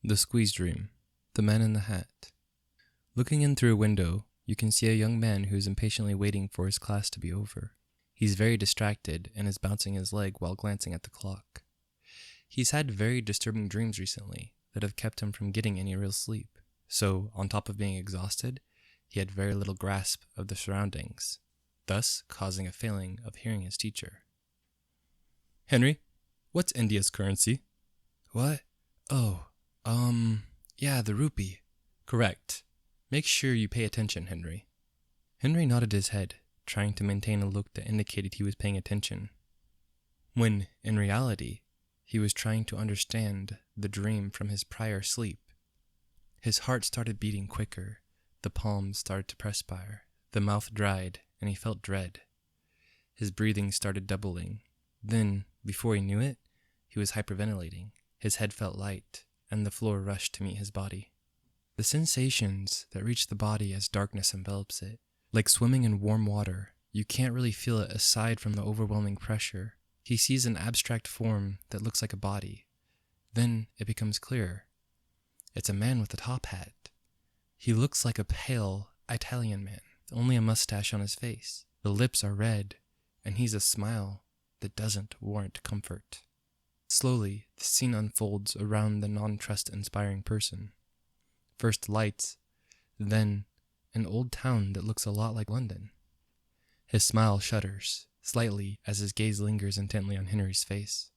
The Squeeze Dream. The Man in the Hat. Looking in through a window, you can see a young man who is impatiently waiting for his class to be over. He's very distracted and is bouncing his leg while glancing at the clock. He's had very disturbing dreams recently that have kept him from getting any real sleep. So, on top of being exhausted, he had very little grasp of the surroundings, thus causing a failing of hearing his teacher. Henry, what's India's currency? What? Oh, yeah, the rupee. Correct. Make sure you pay attention, Henry. Henry nodded his head, trying to maintain a look that indicated he was paying attention, when, in reality, he was trying to understand the dream from his prior sleep. His heart started beating quicker, the palms started to perspire, the mouth dried, and he felt dread. His breathing started doubling. Then, before he knew it, he was hyperventilating. His head felt light, and the floor rushed to meet his body. The sensations that reach the body as darkness envelops it, like swimming in warm water, you can't really feel it aside from the overwhelming pressure. He sees an abstract form that looks like a body. Then it becomes clearer. It's a man with a top hat. He looks like a pale Italian man, with only a mustache on his face. The lips are red, and he's a smile that doesn't warrant comfort. Slowly, the scene unfolds around the non-trust inspiring person. First lights, then an old town that looks a lot like London. His smile shudders slightly as his gaze lingers intently on Henry's face.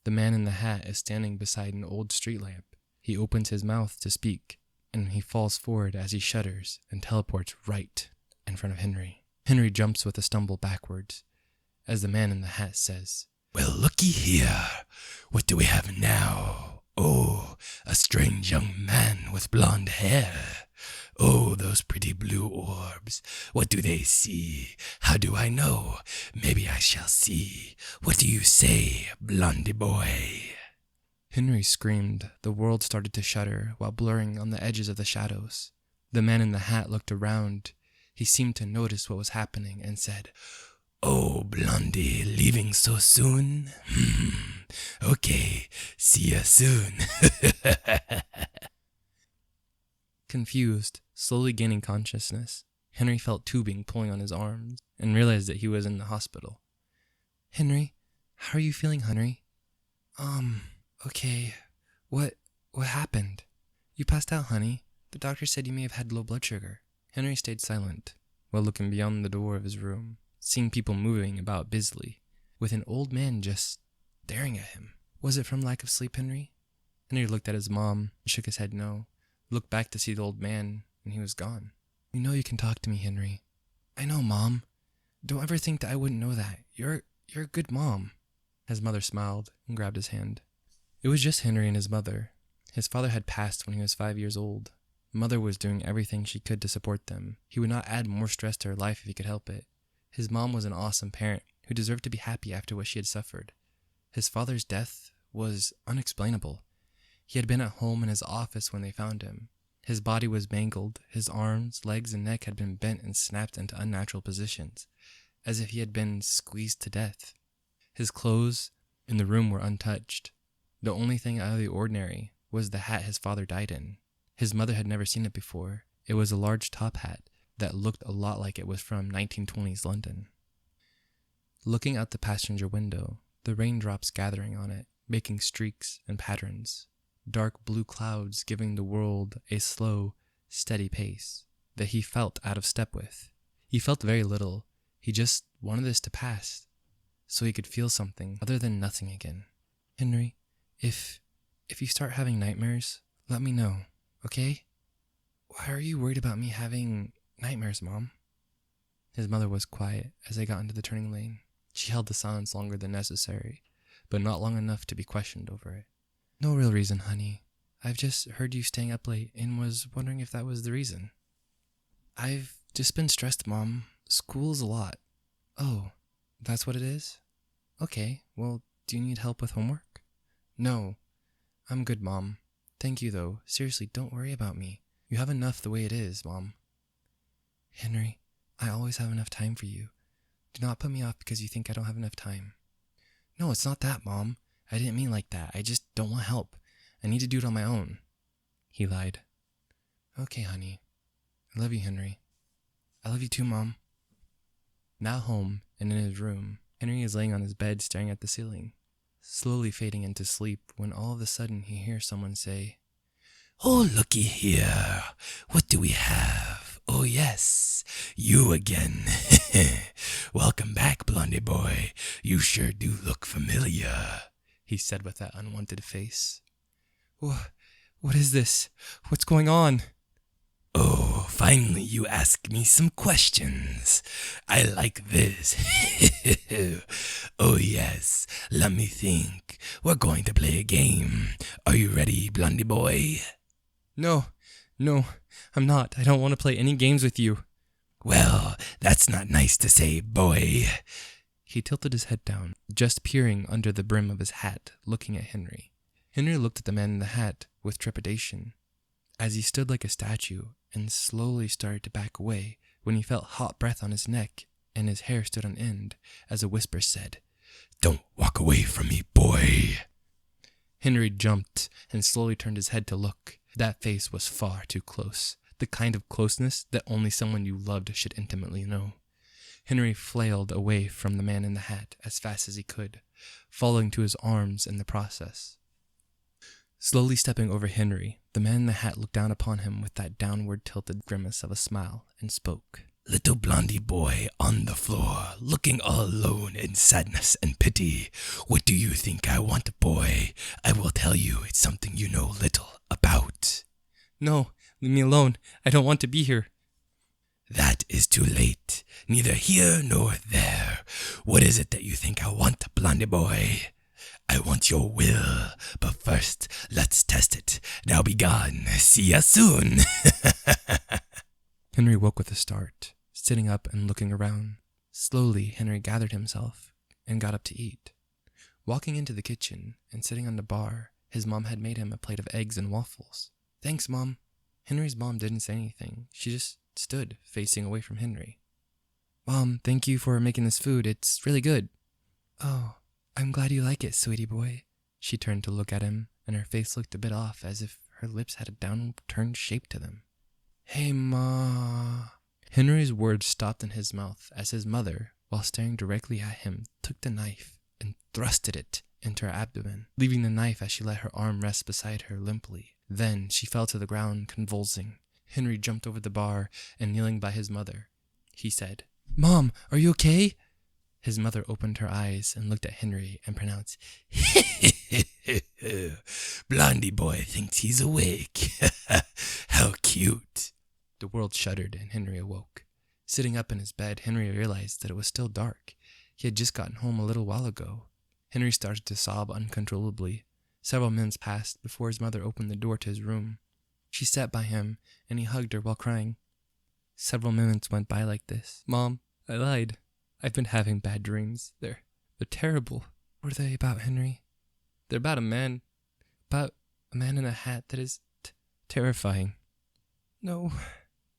The man in the hat is standing beside an old street lamp. He opens his mouth to speak, and he falls forward as he shudders and teleports right in front of Henry. Henry jumps with a stumble backwards as the man in the hat says, "Well, looky here. What do we have now? Oh, a strange young man with blonde hair. Oh, those pretty blue orbs. What do they see? How do I know? Maybe I shall see. What do you say, blondie boy?" Henry screamed. The world started to shudder while blurring on the edges of the shadows. The man in the hat looked around. He seemed to notice what was happening and said, "Oh, blondie, leaving so soon? Okay, see ya soon." Confused, slowly gaining consciousness, Henry felt tubing pulling on his arms and realized that he was in the hospital. Henry, how are you feeling, Henry? Okay. What happened? You passed out, honey. The doctor said you may have had low blood sugar. Henry stayed silent while looking beyond the door of his room, seeing people moving about busily, with an old man just staring at him. Was it from lack of sleep, Henry? Henry looked at his mom and shook his head no. Looked back to see the old man, and he was gone. You know you can talk to me, Henry. I know, Mom. Don't ever think that I wouldn't know that. You're a good mom. His mother smiled and grabbed his hand. It was just Henry and his mother. His father had passed when he was 5 years old. Mother was doing everything she could to support them. He would not add more stress to her life if he could help it. His mom was an awesome parent who deserved to be happy after what she had suffered. His father's death was unexplainable. He had been at home in his office when they found him. His body was mangled. His arms, legs, and neck had been bent and snapped into unnatural positions, as if he had been squeezed to death. His clothes in the room were untouched. The only thing out of the ordinary was the hat his father died in. His mother had never seen it before. It was a large top hat that looked a lot like it was from 1920s London. Looking out the passenger window, the raindrops gathering on it, making streaks and patterns. Dark blue clouds giving the world a slow, steady pace that he felt out of step with. He felt very little. He just wanted this to pass so he could feel something other than nothing again. Henry, if you start having nightmares, let me know, okay? Why are you worried about me having nightmares, Mom? His mother was quiet as they got into the turning lane. She held the silence longer than necessary, but not long enough to be questioned over it. No real reason, honey. I've just heard you staying up late and was wondering if that was the reason. I've just been stressed, Mom. School's a lot. Oh, that's what it is? Okay, well, do you need help with homework? No, I'm good, Mom. Thank you, though. Seriously, don't worry about me. You have enough the way it is, Mom. Henry, I always have enough time for you. Do not put me off because you think I don't have enough time. No, it's not that, Mom. I didn't mean like that. I just don't want help. I need to do it on my own. He lied. Okay, honey. I love you, Henry. I love you too, Mom. Now home and in his room, Henry is laying on his bed staring at the ceiling, slowly fading into sleep when all of a sudden he hears someone say, Oh, looky here. What do we have? Oh, yes, you again. Welcome back, Blondie boy. You sure do look familiar, he said with that unwanted face. What is this? What's going on? Oh, finally you ask me some questions. I like this. Oh, yes, let me think. We're going to play a game. Are you ready, Blondie boy? No, I'm not. I don't want to play any games with you. Well, that's not nice to say, boy. He tilted his head down, just peering under the brim of his hat, looking at Henry. Henry looked at the man in the hat with trepidation, as he stood like a statue and slowly started to back away when he felt hot breath on his neck and his hair stood on end as a whisper said, Don't walk away from me, boy. Henry jumped and slowly turned his head to look. That face was far too close, the kind of closeness that only someone you loved should intimately know. Henry flailed away from the man in the hat as fast as he could, falling to his arms in the process. Slowly stepping over Henry, the man in the hat looked down upon him with that downward tilted grimace of a smile and spoke. Little Blondie boy on the floor, looking all alone in sadness and pity. What do you think I want, boy? I will tell you it's something you know little about. No, leave me alone. I don't want to be here. That is too late. Neither here nor there. What is it that you think I want, Blondie boy? I want your will, but first, let's test it. Now be gone. See ya soon. Henry woke with a start, sitting up and looking around. Slowly, Henry gathered himself and got up to eat. Walking into the kitchen and sitting on the bar, his mom had made him a plate of eggs and waffles. Thanks, Mom. Henry's mom didn't say anything. She just stood, facing away from Henry. Mom, thank you for making this food. It's really good. Oh, I'm glad you like it, sweetie boy. She turned to look at him, and her face looked a bit off, as if her lips had a downturned shape to them. Hey, Ma. Henry's words stopped in his mouth as his mother, while staring directly at him, took the knife and thrusted it into her abdomen, leaving the knife as she let her arm rest beside her limply. Then she fell to the ground, convulsing. Henry jumped over the bar and kneeling by his mother. He said, Mom, are you okay? His mother opened her eyes and looked at Henry and pronounced, Blondie boy thinks he's awake. How cute. The world shuddered and Henry awoke. Sitting up in his bed, Henry realized that it was still dark. He had just gotten home a little while ago. Henry started to sob uncontrollably. Several minutes passed before his mother opened the door to his room. She sat by him, and he hugged her while crying. Several minutes went by like this. Mom, I lied. I've been having bad dreams. They're terrible. What are they about, Henry? They're about a man. About a man in a hat that is terrifying. No.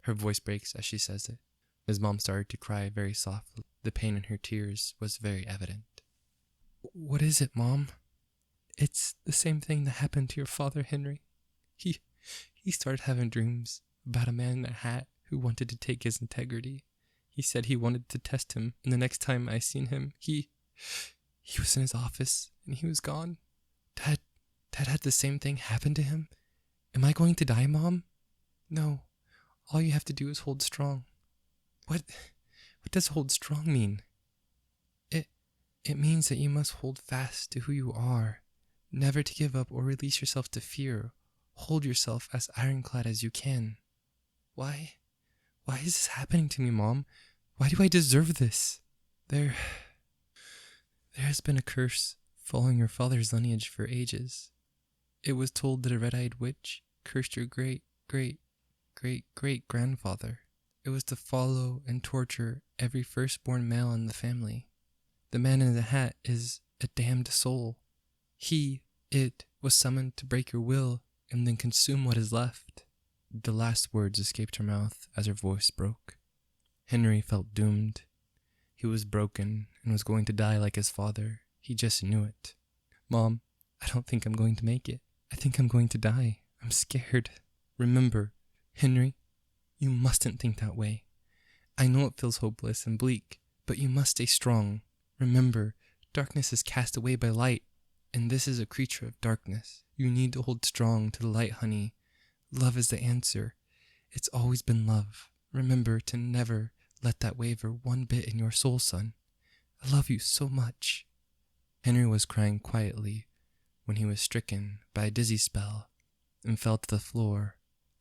Her voice breaks as she says it. His mom started to cry very softly. The pain in her tears was very evident. What is it, Mom? It's the same thing that happened to your father, Henry. He started having dreams about a man in a hat who wanted to take his integrity. He said he wanted to test him, and the next time I seen him, he was in his office, and he was gone. Dad had the same thing happen to him? Am I going to die, Mom? No. All you have to do is hold strong. What does hold strong mean? It means that you must hold fast to who you are, never to give up or release yourself to fear. Hold yourself as ironclad as you can. Why is this happening to me, Mom? Why do I deserve this? There has been a curse following your father's lineage for ages. It was told that a red-eyed witch cursed your great-great-great-great-grandfather. It was to follow and torture every firstborn male in the family. The man in the hat is a damned soul. It was summoned to break your will and then consume what is left. The last words escaped her mouth as her voice broke. Henry felt doomed. He was broken and was going to die like his father. He just knew it. Mom, I don't think I'm going to make it. I think I'm going to die. I'm scared. Remember, Henry, you mustn't think that way. I know it feels hopeless and bleak, but you must stay strong. Remember, darkness is cast away by light, and this is a creature of darkness. You need to hold strong to the light, honey. Love is the answer. It's always been love. Remember to never let that waver one bit in your soul, son. I love you so much. Henry was crying quietly when he was stricken by a dizzy spell and fell to the floor,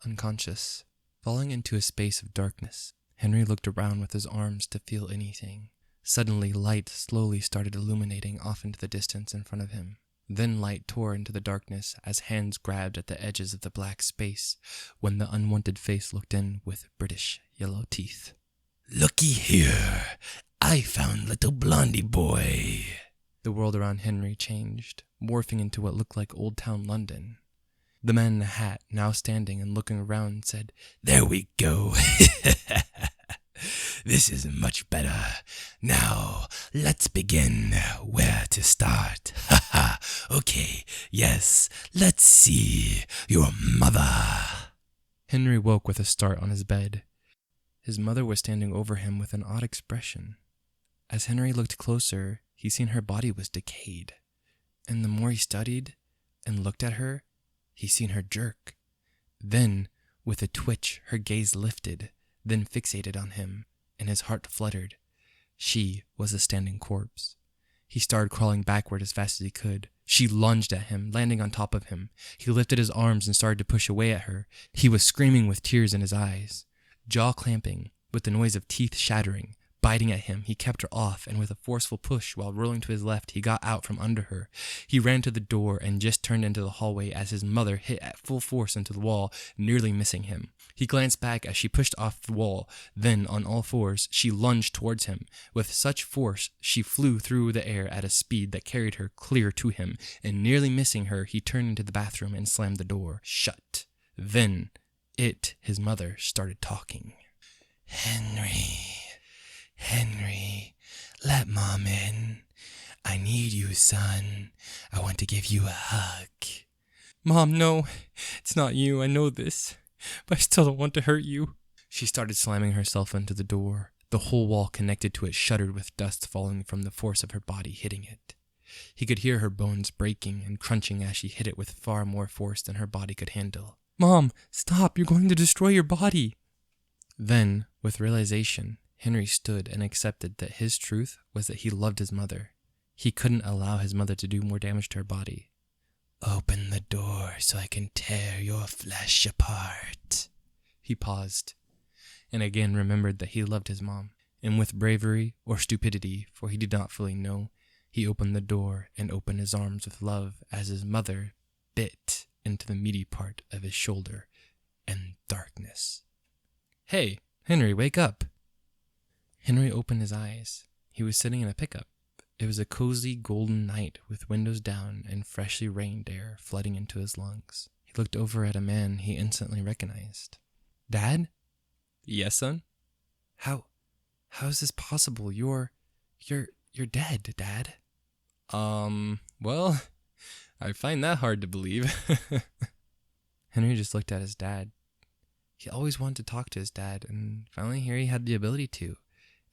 unconscious. Falling into a space of darkness, Henry looked around with his arms to feel anything. Suddenly, light slowly started illuminating off into the distance in front of him. Then light tore into the darkness as hands grabbed at the edges of the black space when the unwanted face looked in with British yellow teeth. Looky here, I found little blondie boy. The world around Henry changed, morphing into what looked like Old Town London. The man in the hat, now standing and looking around, said, There we go. This is much better. Now, let's begin. Where to start? Okay, yes, let's see. Your mother. Henry woke with a start on his bed. His mother was standing over him with an odd expression. As Henry looked closer, he seen her body was decayed. And the more he studied and looked at her, he seen her jerk. Then, with a twitch, her gaze lifted, then fixated on him, and his heart fluttered. She was a standing corpse. He started crawling backward as fast as he could. She lunged at him, landing on top of him. He lifted his arms and started to push away at her. He was screaming with tears in his eyes. Jaw clamping, with the noise of teeth shattering, biting at him, he kept her off, and with a forceful push while rolling to his left, he got out from under her. He ran to the door and just turned into the hallway as his mother hit at full force into the wall, nearly missing him. He glanced back as she pushed off the wall. Then, on all fours, she lunged towards him. With such force, she flew through the air at a speed that carried her clear to him, and nearly missing her, he turned into the bathroom and slammed the door shut. Then, his mother, started talking. Henry, let Mom in. I need you, son. I want to give you a hug. Mom, no. It's not you. I know this. But I still don't want to hurt you. She started slamming herself into the door. The whole wall connected to it shuddered with dust falling from the force of her body hitting it. He could hear her bones breaking and crunching as she hit it with far more force than her body could handle. Mom, stop. You're going to destroy your body. Then, with realization, Henry stood and accepted that his truth was that he loved his mother. He couldn't allow his mother to do more damage to her body. Open the door so I can tear your flesh apart. He paused, and again remembered that he loved his mom. And with bravery or stupidity, for he did not fully know, he opened the door and opened his arms with love as his mother bit into the meaty part of his shoulder and darkness. Hey, Henry, wake up. Henry opened his eyes. He was sitting in a pickup. It was a cozy golden night with windows down and freshly rained air flooding into his lungs. He looked over at a man he instantly recognized. Dad? Yes, son? How is this possible? You're dead, Dad. Well, I find that hard to believe. Henry just looked at his dad. He always wanted to talk to his dad, and finally here he had the ability to,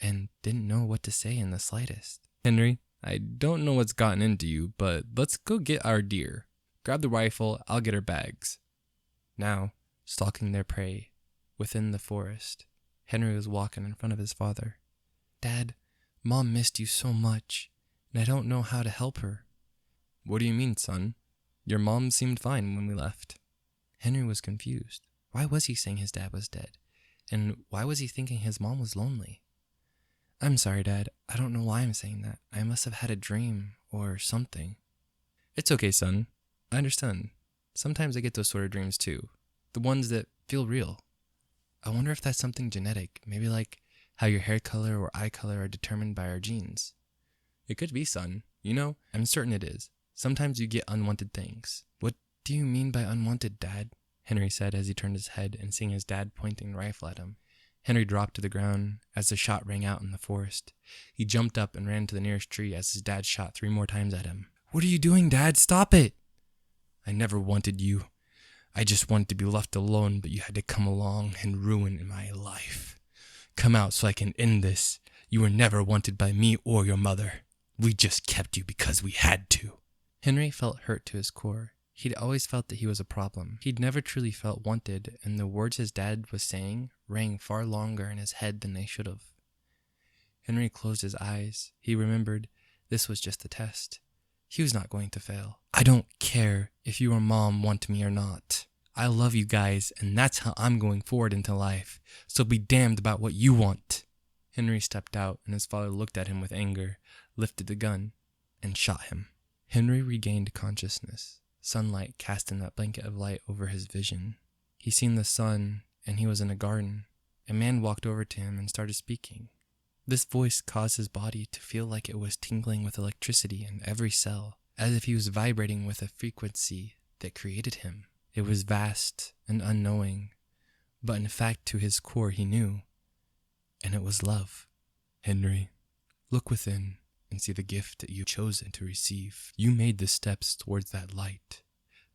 and didn't know what to say in the slightest. Henry, I don't know what's gotten into you, but let's go get our deer. Grab the rifle, I'll get her bags. Now, stalking their prey, within the forest, Henry was walking in front of his father. Dad, Mom missed you so much, and I don't know how to help her. What do you mean, son? Your mom seemed fine when we left. Henry was confused. Why was he saying his dad was dead? And why was he thinking his mom was lonely? I'm sorry, Dad. I don't know why I'm saying that. I must have had a dream or something. It's okay, son. I understand. Sometimes I get those sort of dreams too. The ones that feel real. I wonder if that's something genetic. Maybe like how your hair color or eye color are determined by our genes. It could be, son. You know, I'm certain it is. Sometimes you get unwanted things. What do you mean by unwanted, Dad? Henry said as he turned his head and seeing his dad pointing the rifle at him. Henry dropped to the ground as the shot rang out in the forest. He jumped up and ran to the nearest tree as his dad shot 3 more times at him. What are you doing, Dad? Stop it! I never wanted you. I just wanted to be left alone, but you had to come along and ruin my life. Come out so I can end this. You were never wanted by me or your mother. We just kept you because we had to. Henry felt hurt to his core. He'd always felt that he was a problem. He'd never truly felt wanted, and the words his dad was saying rang far longer in his head than they should have. Henry closed his eyes. He remembered this was just a test. He was not going to fail. I don't care if you or Mom want me or not. I love you guys, and that's how I'm going forward into life. So be damned about what you want. Henry stepped out, and his father looked at him with anger, lifted the gun, and shot him. Henry regained consciousness. Sunlight cast in that blanket of light over his vision. He seen the sun, and he was in a garden. A man walked over to him and started speaking. This voice caused his body to feel like it was tingling with electricity in every cell, as if he was vibrating with a frequency that created him. It was vast and unknowing, but in fact to his core he knew, and it was love. Henry, look within and see the gift that you've chosen to receive. You made the steps towards that light.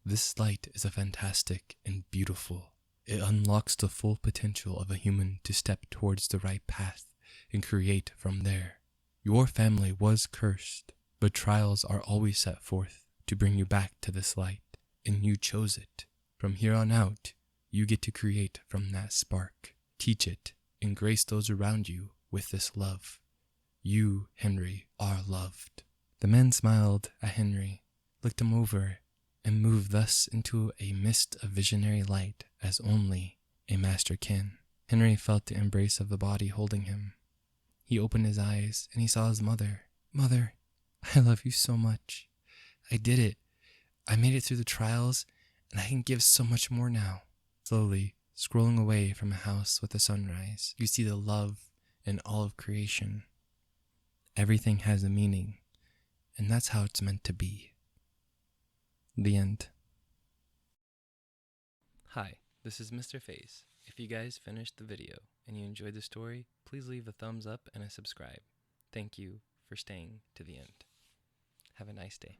This light is a fantastic and beautiful. It unlocks the full potential of a human to step towards the right path and create from there. Your family was cursed, but trials are always set forth to bring you back to this light, and you chose it. From here on out, you get to create from that spark, teach it, and grace those around you with this love. You, Henry, are loved. The man smiled at Henry, looked him over, and moved thus into a mist of visionary light as only a master can. Henry felt the embrace of the body holding him. He opened his eyes, and he saw his mother. Mother, I love you so much. I did it. I made it through the trials, and I can give so much more now. Slowly, scrolling away from a house with the sunrise, you see the love in all of creation. Everything has a meaning, and that's how it's meant to be. The end. Hi, this is Mr. Face. If you guys finished the video and you enjoyed the story, please leave a thumbs up and a subscribe. Thank you for staying to the end. Have a nice day.